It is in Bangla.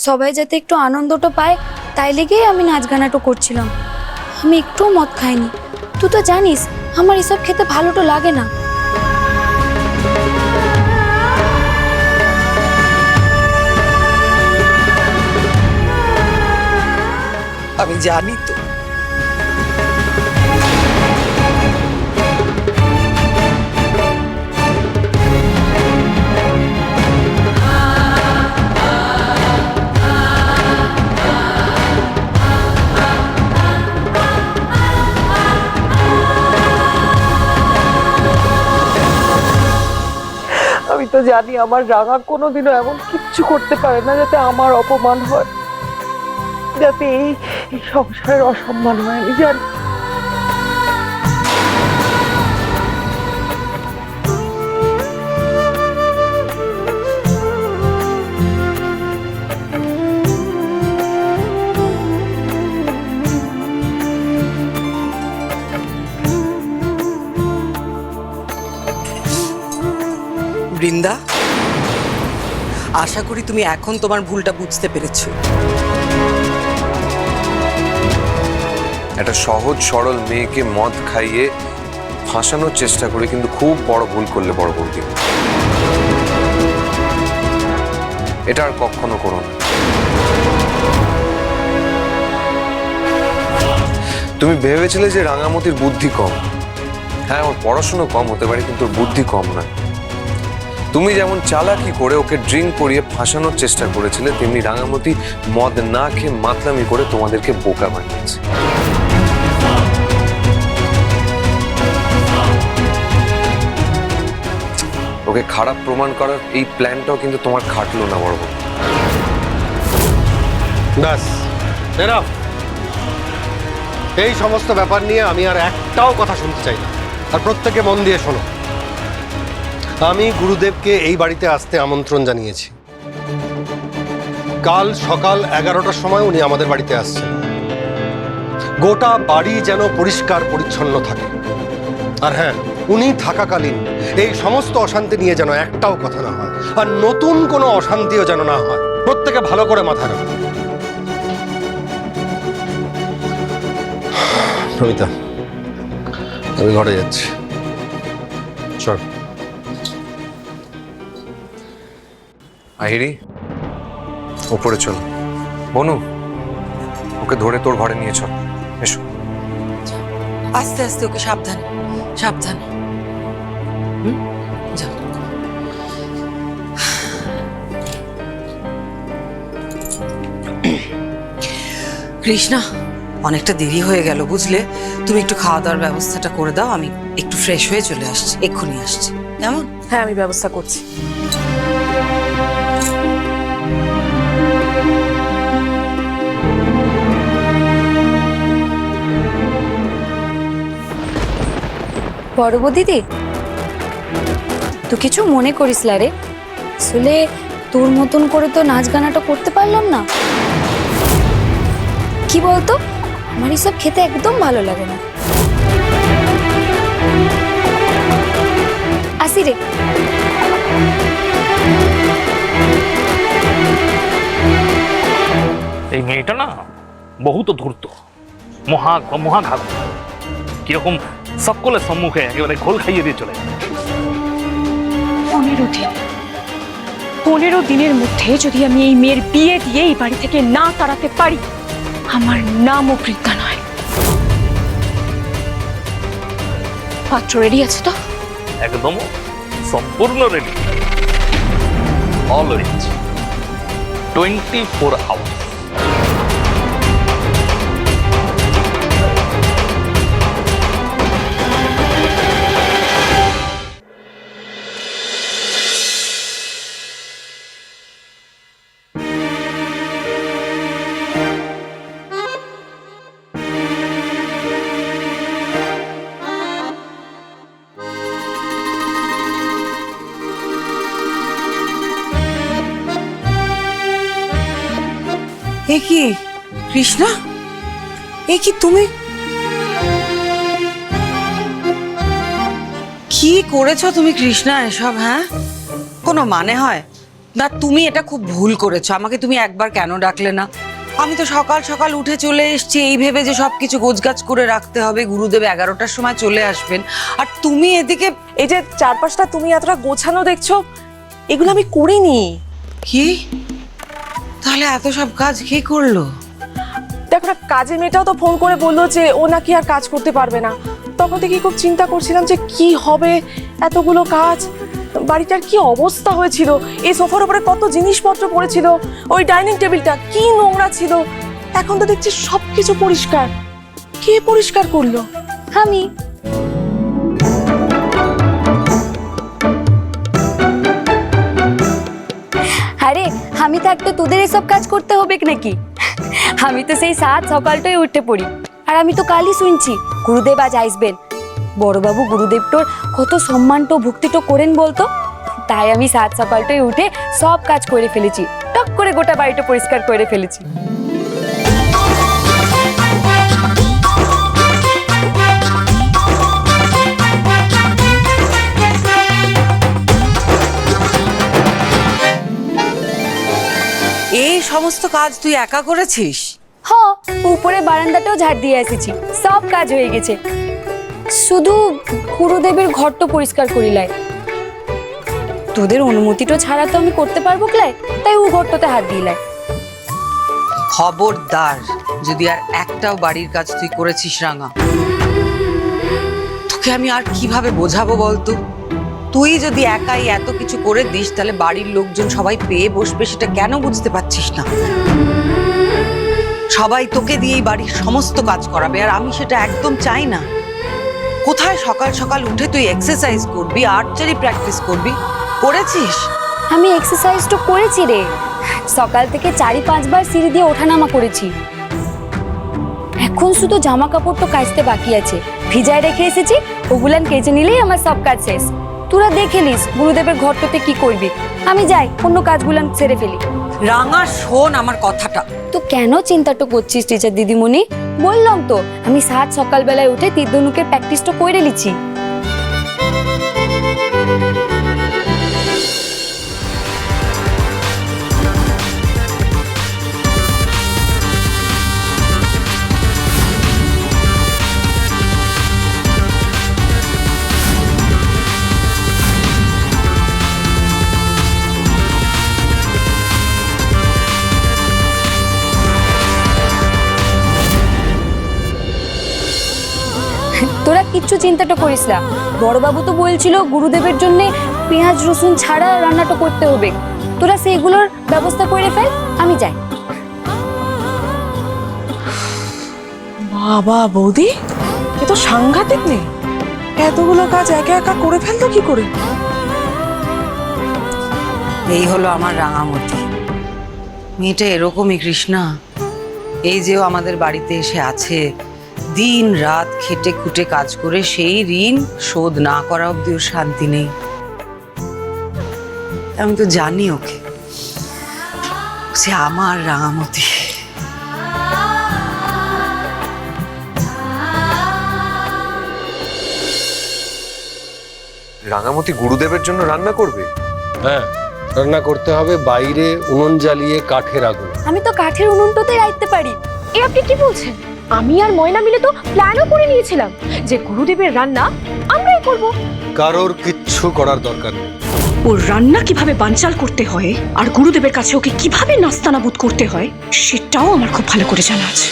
সবাই যাতে একটু আনন্দটা পায় তাই লেগেই আমি নাচ গানাটা করছিলাম। আমি একটুও মদ খাইনি। তুই তো জানিস আমার এসব খেতে ভালোটা লাগে না। আমি জানি তো। আমি তো জানি আমার রাঙা কোনোদিনও এমন কিচ্ছু করতে পারে না যাতে আমার অপমান হয়, যাতে এই সংসারের অসম্মান হয়। আমি জানি। বৃন্দা, আশা করি তুমি এখন তোমার ভুলটা বুঝতে পেরেছো। একটা সহজ সরল মেয়েকে মদ খাইয়ে ফাঁসানোর চেষ্টা করে কিন্তু খুব বড় ভুল করলে বড় বৌদি। এটা আর কখনো করো না। তুমি ভেবেছিলে যে রাঙামতির বুদ্ধি কম। হ্যাঁ, ওর পড়াশোনা কম হতে পারে কিন্তু ওর বুদ্ধি কম নয়। তুমি যেমন চালাকি করে ওকে ড্রিঙ্ক করিয়ে ফাঁসানোর চেষ্টা করেছিলে, তেমনি রাঙামতি মদ না খেয়ে মাতলামি করে তোমাদেরকে বোকা বানিয়েছে। ওকে খারাপ প্রমাণ করার এই প্ল্যানটাও কিন্তু তোমার খাটলো না বড় বউ। ব্যাস, এনাফ। এই সমস্ত ব্যাপার নিয়ে আমি আর একটাও কথা শুনতে চাই না। আর প্রত্যেকে মন দিয়ে শোনো, আমি গুরুদেবকে এই বাড়িতে আসতে আমন্ত্রণ জানিয়েছি। কাল সকাল 11টার সময় উনি আমাদের বাড়িতে আসছেন। গোটা বাড়ি যেন পরিষ্কার পরিচ্ছন্ন থাকে। আর হ্যাঁ, উনি থাকাকালীন এই সমস্ত অশান্তি নিয়ে যেন একটাও কথা না হয়, আর নতুন কোনো অশান্তিও যেন না হয়। প্রত্যেকে ভালো করে মাথায় রাখো। প্রমিতা, আমি ঘরে যাচ্ছি। চল। আহিরি, উপরে চল। বনু, ওকে ধরে তোর ঘরে নিয়ে চল। এসো। আস্তে আস্তে, ওকে সাবধানে সাবধানে। যাও। কৃষ্ণা, অনেকটা দেরি হয়ে গেল বুঝলে। তুমি একটু খাওয়া দাওয়ার ব্যবস্থাটা করে দাও, আমি একটু ফ্রেশ হয়ে চলে আসছি, এক্ষুনি আসছি। কেমন? হ্যাঁ, আমি ব্যবস্থা করছি। বড় বৌ দিদি, তুই কিছু মনে করিস না রে। আসলে তোর মতন করে তো নাচ গানাটা করতে পারলাম না। কি বলতো, আমার এসব খেতে একদম ভালো লাগে না। আসি রে। এই মেয়েটা না বহুত ধূর্ত, মহাঘাত। কিরকম সকলের সম্মুখে একেবারে ঘোল খাইয়ে দিয়ে চলে। 15 দিনের মধ্যে যদি আমি এই মেয়ের বিয়ে দিয়ে এই বাড়ি থেকে না তাড়াতে পারি, আমার নামও বৃদ্ধা নয়। পাত্র রেডি আছে তো? একদম সম্পূর্ণ রেডি, অলরেডি 24 আওয়ার্স। এ কি কৃষ্ণা, এ কি তুমি কি করেছো তুমি কৃষ্ণা এসব? হ্যাঁ, কোনো মানে হয়? না, তুমি এটা খুব ভুল করেছো। আমাকে তুমি একবার কেন ডাকলে না? আমি তো সকাল সকাল উঠে চলে এসেছি এই ভেবে যে সবকিছু গোছগাছ করে রাখতে হবে, গুরুদেব 11টার সময় চলে আসবেন, আর তুমি এদিকে এই যে চারপাশটা তুমি এতটা গোছানো দেখছো, এগুলো আমি করিনি। কি? তাহলে এত সব কাজ কে করলো? দেখো না, কাজের মেয়েটাও তো ফোন করে বললো যে ও নাকি আর কাজ করতে পারবে না। তখন থেকে খুব চিন্তা করছিলাম যে কি হবে, এতগুলো কাজ, বাড়িটার কি অবস্থা হয়েছিল, এই সোফার উপরে কত জিনিসপত্র পড়েছিল, ওই ডাইনিং টেবিলটা কি নোংরা ছিল। এখন তো দেখছি সবকিছু পরিষ্কার। কে পরিষ্কার করলো? আমি। আরে আমি থাকতে তোদের এসব কাজ করতে হবে নাকি? আমি তো সেই 7 সকালটাই উঠে পড়ি। আর আমি তো কালই শুনছি গুরুদেব আজ আসবেন। বড়বাবু গুরুদেবটোর কত সম্মানটো ভক্তিটো করেন বলতো। তাই আমি 7 সকালটাই উঠে সব কাজ করে ফেলেছি, টক করে গোটা বাড়িটা পরিষ্কার করে ফেলেছি। এই সমস্ত কাজ তুই একা করেছিস? হ, উপরে বারান্দাটাও ঝাড় দিয়ে এসেছি, সব কাজ হয়ে গেছে। শুধু গুরুদেবের ঘরটা পরিষ্কার করিলাই। তোদের অনুমতিটা ছাড়া তো আমি করতে পারবো ক্লাই, তাই ও ঘরটাতে হাত দিলাই। খবরদার যদি আর একটাও বাড়ির কাজ তুই করেছিস রাঙা, তোকে আমি আর কিভাবে বোঝাবো বলতো? তুই যদি একাই এত কিছু করে দিস তাহলে বাড়ির লোকজন সবাই পেয়ে বসবে, সেটা কেন বুঝতে পারছিস না? সবাই তোকে দিয়েই বাড়ির সমস্ত কাজ করাবে, আর আমি সেটা একদম চাই না। কোথায় সকাল সকাল উঠে তুই এক্সারসাইজ করবি, আর্চারি প্র্যাকটিস করবি? করেছিস? আমি এক্সারসাইজ তো করেছি রে, সকাল থেকে 4-5 বার সিঁড়ি দিয়ে ওঠানামা করেছি। এখন শুধু জামা কাপড় তো কাচতে বাকি আছে, ভিজায় রেখে এসেছি, ওগুলান কেচে নিলেই আমার সব কাজ শেষ। তোরা দেখে নিস গুরুদেবের ঘরটাতে কি করবি। আমি যাই অন্য কাজগুলান সেরে ফেলি। রাঙা শোন আমার কথাটা। তো কেন চিন্তাটা করছিস টিচার দিদিমণি? বললাম তো আমি 7 সকালবেলায় উঠে তীর্ধনুকের প্র্যাকটিসটা করে নিচ্ছি। তোরা কিচ্ছু চিন্তাটা করিস না, বড়বাবু তো বলছিল গুরুদেবের জন্য পেঁয়াজ রসুন ছাড়া রান্নাটা করতে হবে। তোরা সেইগুলোর ব্যবস্থা করে ফেল, আমি যাই। বাবা বৌদি, এ তো সাংঘাতিক নেই, এতগুলো কাজ একা একা করে ফেলতো কি করে? এই হলো আমার রাঙামতি। মেয়েটা এরকমই কৃষ্ণা। এই যেও আমাদের বাড়িতে এসে আছে, দিন রাত খেটে খুটে কাজ করে সেই ঋণ শোধ না করা অব্দি ওর শান্তি নেই। আমি তো জানি ওকে, সে আমার রাঙামতি। রাঙামতি গুরুদেবের জন্য রান্না করবে? হ্যাঁ, রান্না করতে হবে বাইরে উনুন জ্বালিয়ে কাঠের আগুন। আমি তো কাঠের উনুনটাতে রাখতে পারি। এ আপনি কি বলছেন? আমি আর ময়না মিলে তো প্ল্যানও করে নিয়েছিলাম যে গুরুদেবের রান্না আমরাই করব। কারোর কিচ্ছু করার দরকার নেই। ওর রান্না কিভাবে বানচাল করতে হয় আর গুরুদেবের কাছে ওকে কিভাবে নাস্তানাবুদ করতে হয় সেটাও আমার খুব ভালো করে জানা আছে।